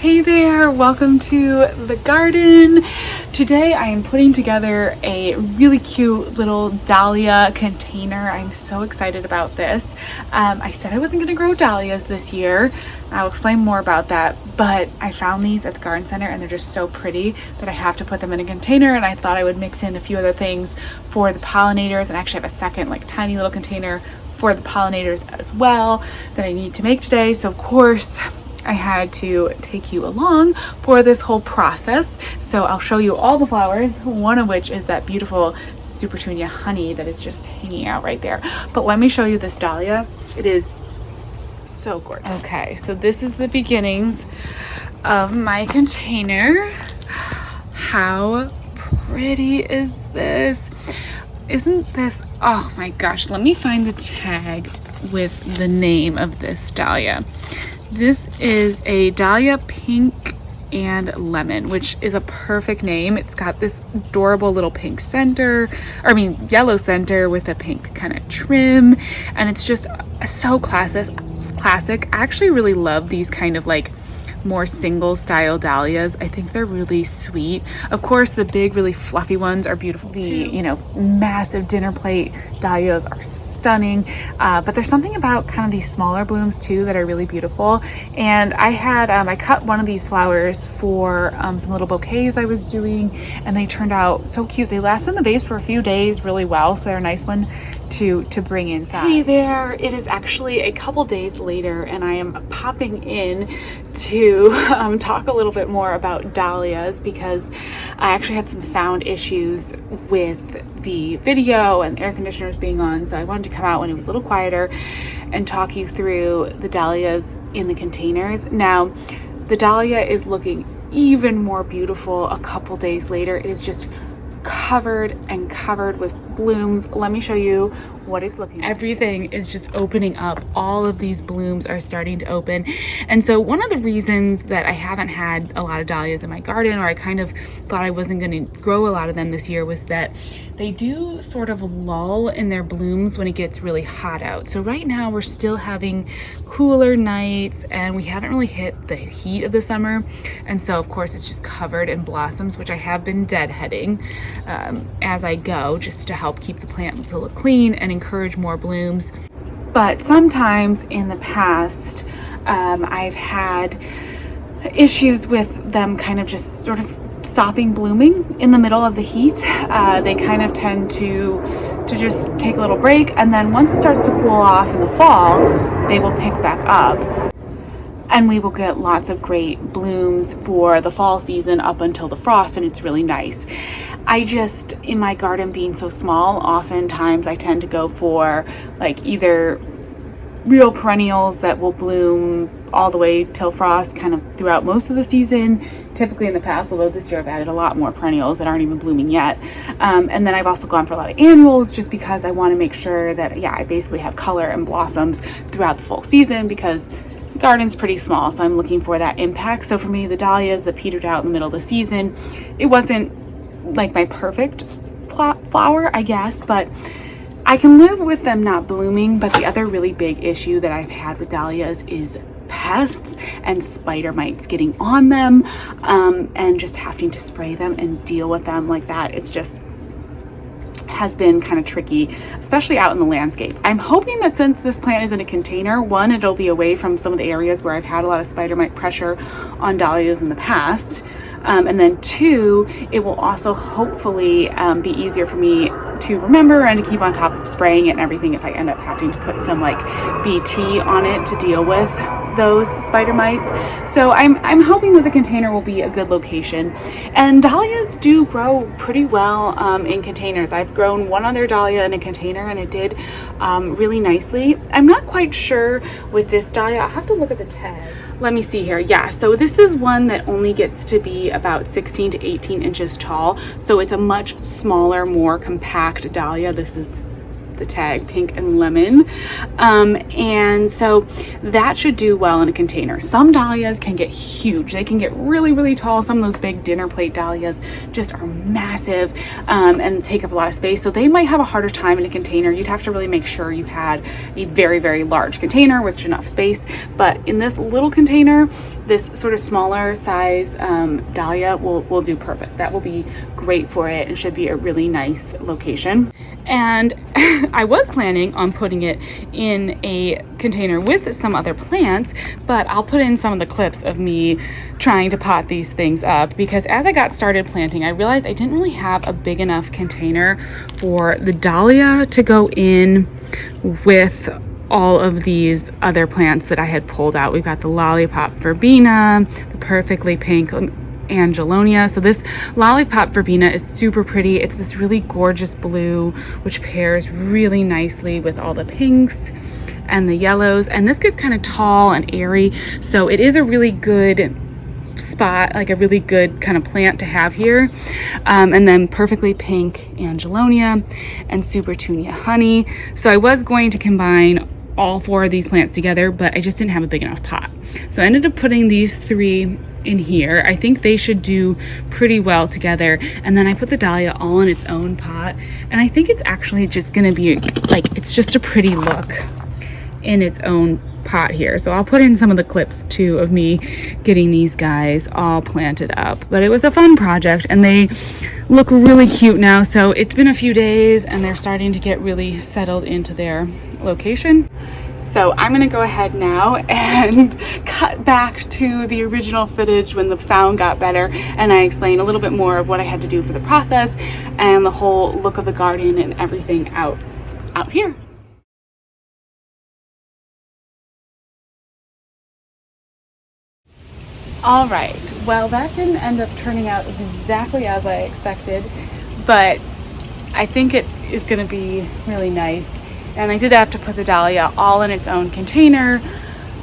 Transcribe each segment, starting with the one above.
Hey there, welcome to the garden. Today I am putting together a really cute little dahlia container. I'm so excited about this. I said I wasn't going to grow dahlias this year. I'll explain more about that, but I found these at the garden center and they're just so pretty that I have to put them in a container, and I thought I would mix in a few other things for the pollinators and actually have a second like tiny little container for the pollinators as well that I need to make today. So of course I had to take you along for this whole process. So I'll show you all the flowers, one of which is that beautiful Super Tunia honey that is just hanging out right there. But let me show you this dahlia. It is so gorgeous. Okay, so this is the beginnings of my container. How pretty is this? Isn't this, oh my gosh, let me find the tag with the name of this dahlia. This is a Dahlia Pink and Lemon, which is a perfect name. It's got this adorable little pink center, yellow center with a pink kind of trim, and it's just so classic. I actually really love these kind of like more single style dahlias. I think they're really sweet. Of course, the big, really fluffy ones are beautiful too. Massive dinner plate dahlias are stunning, but there's something about kind of these smaller blooms too that are really beautiful. And I cut one of these flowers for some little bouquets I was doing, and they turned out so cute. They last in the vase for a few days really well, so they're a nice one to bring inside. Hey there, it is actually a couple days later and I am popping in to talk a little bit more about dahlias because I actually had some sound issues with the video and the air conditioners being on, so I wanted to come out when it was a little quieter and talk you through the dahlias in the containers. Now, the dahlia is looking even more beautiful a couple days later. It is just covered with blooms. Let me show you what it's looking like. Everything is just opening up. All of these blooms are starting to open. And so one of the reasons that I haven't had a lot of dahlias in my garden, or I kind of thought I wasn't going to grow a lot of them this year, was that they do sort of lull in their blooms when it gets really hot out. So right now we're still having cooler nights and we haven't really hit the heat of the summer. And so of course it's just covered in blossoms, which I have been deadheading as I go, just to help keep the plant to look clean and encourage more blooms. But sometimes in the past, I've had issues with them kind of just sort of stopping blooming in the middle of the heat. They kind of tend to just take a little break, and then once it starts to cool off in the fall, they will pick back up. And we will get lots of great blooms for the fall season up until the frost, and it's really nice. In my garden being so small, oftentimes I tend to go for like either real perennials that will bloom all the way till frost kind of throughout most of the season. Typically in the past, although this year I've added a lot more perennials that aren't even blooming yet. And then I've also gone for a lot of annuals just because I want to make sure that, I basically have color and blossoms throughout the full season because the garden's pretty small. So I'm looking for that impact. So for me, the dahlias that petered out in the middle of the season, it wasn't like my perfect flower, I guess, but I can live with them not blooming. But the other really big issue that I've had with dahlias is pests and spider mites getting on them, and just having to spray them and deal with them like that. It's just has been kind of tricky, especially out in the landscape. I'm hoping that since this plant is in a container, one, it'll be away from some of the areas where I've had a lot of spider mite pressure on dahlias in the past. And then two, it will also hopefully be easier for me to remember and to keep on top of spraying it and everything if I end up having to put some like BT on it to deal with those spider mites. So I'm hoping that the container will be a good location. And dahlias do grow pretty well in containers. I've grown one other dahlia in a container and it did really nicely. I'm not quite sure with this dahlia. I'll have to look at the tag. Let me see here. Yeah, so this is one that only gets to be about 16 to 18 inches tall. So it's a much smaller, more compact dahlia. This is the tag, pink and lemon. And so that should do well in a container. Some dahlias can get huge. They can get really, really tall. Some of those big dinner plate dahlias just are massive and take up a lot of space. So they might have a harder time in a container. You'd have to really make sure you had a very, very large container with enough space. But in this little container, this sort of smaller size dahlia will do perfect. That will be great for it and should be a really nice location. And I was planning on putting it in a container with some other plants, but I'll put in some of the clips of me trying to pot these things up, because as I got started planting, I realized I didn't really have a big enough container for the dahlia to go in with all of these other plants that I had pulled out. We've got the lollipop verbena, the perfectly pink Angelonia. So this lollipop verbena is super pretty. It's this really gorgeous blue, which pairs really nicely with all the pinks and the yellows. And this gets kind of tall and airy. So it is a really good spot, like a really good kind of plant to have here. And then perfectly pink Angelonia and super tunia honey. So I was going to combine all 4 of these plants together, but I just didn't have a big enough pot. So I ended up putting these 3 in here. I think they should do pretty well together. And then I put the dahlia all in its own pot. And I think it's actually just gonna be like, it's just a pretty look in its own pot here. So I'll put in some of the clips too of me getting these guys all planted up. But it was a fun project and they look really cute now. So it's been a few days and they're starting to get really settled into their location. So I'm gonna go ahead now and cut back to the original footage when the sound got better, and I explain a little bit more of what I had to do for the process and the whole look of the garden and everything out here. All right, well, that didn't end up turning out exactly as I expected, but I think it is gonna be really nice. And I did have to put the dahlia all in its own container.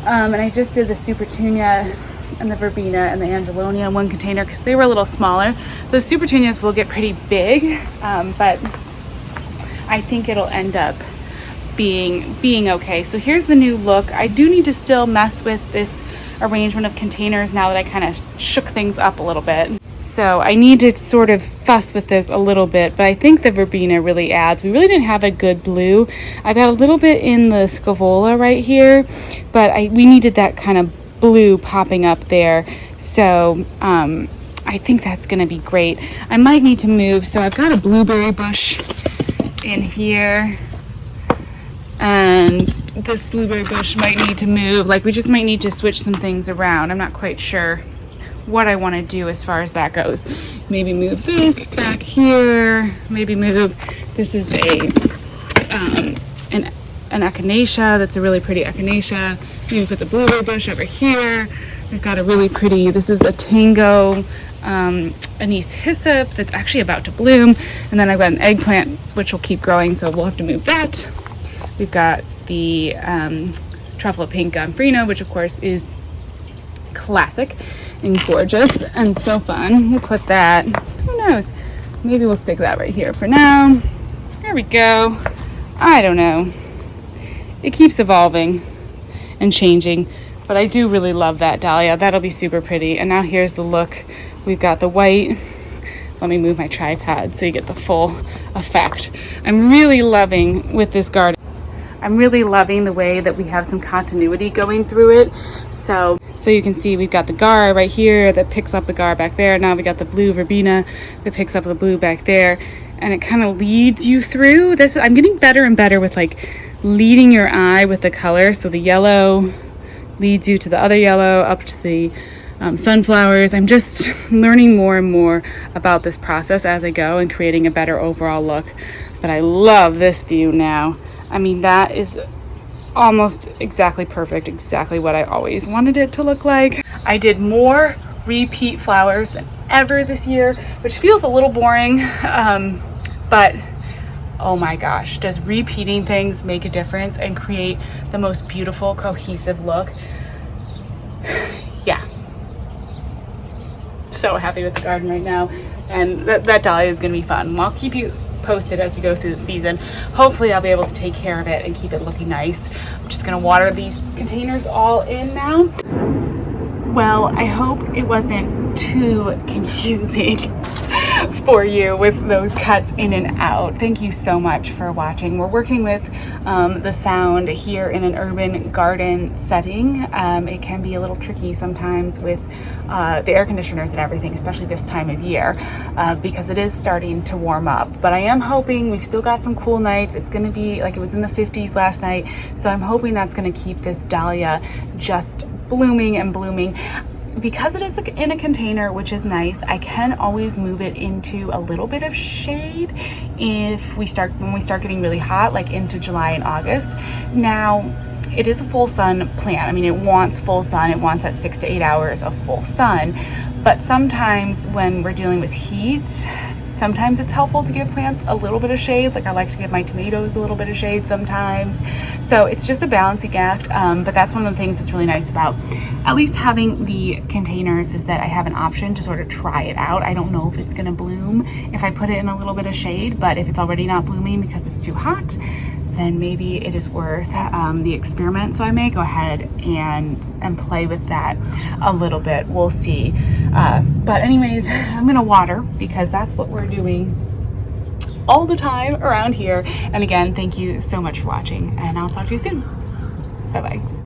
And I just did the super tunia and the verbena and the angelonia in one container because they were a little smaller. Those super tunias will get pretty big, but I think it'll end up being okay. So here's the new look. I do need to still mess with this arrangement of containers now that I kind of shook things up a little bit. So I need to sort of fuss with this a little bit, but I think the verbena really adds. We really didn't have a good blue. I got a little bit in the scavola right here, but we needed that kind of blue popping up there. So I think that's gonna be great. I might need to move. So I've got a blueberry bush in here, and this blueberry bush might need to move. Like, we just might need to switch some things around. I'm not quite sure what I want to do as far as that goes. Maybe move this back here. Maybe move, this is an echinacea. That's a really pretty echinacea. Maybe put the blueberry bush over here. We've got a really pretty, this is a tango anise hyssop that's actually about to bloom. And then I've got an eggplant, which will keep growing, so we'll have to move that. We've got the truffle pink gomphrena, which of course is classic and gorgeous and so fun. We'll put that, who knows, maybe we'll stick that right here for now. There we go. I don't know. It keeps evolving and changing, but I do really love that dahlia. That'll be super pretty. And now here's the look. We've got the white. Let me move my tripod so you get the full effect. I'm really loving with this garden. I'm really loving the way that we have some continuity going through it. So you can see we've got the gar right here that picks up the gar back there. Now we got the blue verbena that picks up the blue back there. And it kind of leads you through this. I'm getting better and better with like leading your eye with the color. So the yellow leads you to the other yellow, up to the sunflowers. I'm just learning more and more about this process as I go and creating a better overall look. But I love this view now. I mean, that is almost exactly perfect, exactly what I always wanted it to look like. I did more repeat flowers than ever this year, which feels a little boring, but oh my gosh, does repeating things make a difference and create the most beautiful, cohesive look? Yeah. So happy with the garden right now, and that dahlia is gonna be fun. I'll keep you posted as we go through the season. Hopefully I'll be able to take care of it and keep it looking nice. I'm just gonna water these containers all in now. Well, I hope it wasn't too confusing for you with those cuts in and out. Thank you so much for watching. We're working with the sound here in an urban garden setting. It can be a little tricky sometimes with the air conditioners and everything, especially this time of year, because it is starting to warm up. But I am hoping, we've still got some cool nights. It's gonna be like it was in the 50s last night, so I'm hoping that's gonna keep this dahlia just blooming and blooming. Because it is in a container, which is nice, I can always move it into a little bit of shade when we start getting really hot, like into July and August. Now, it is a full sun plant. I mean, it wants full sun. It wants that 6 to 8 hours of full sun. But sometimes when we're dealing with heat, sometimes it's helpful to give plants a little bit of shade. Like I like to give my tomatoes a little bit of shade sometimes. So it's just a balancing act. But that's one of the things that's really nice about at least having the containers, is that I have an option to sort of try it out. I don't know if it's gonna bloom if I put it in a little bit of shade, but if it's already not blooming because it's too hot, then maybe it is worth the experiment. So I may go ahead and play with that a little bit. We'll see. But anyways, I'm gonna water because that's what we're doing all the time around here. And again, thank you so much for watching, and I'll talk to you soon. Bye-bye.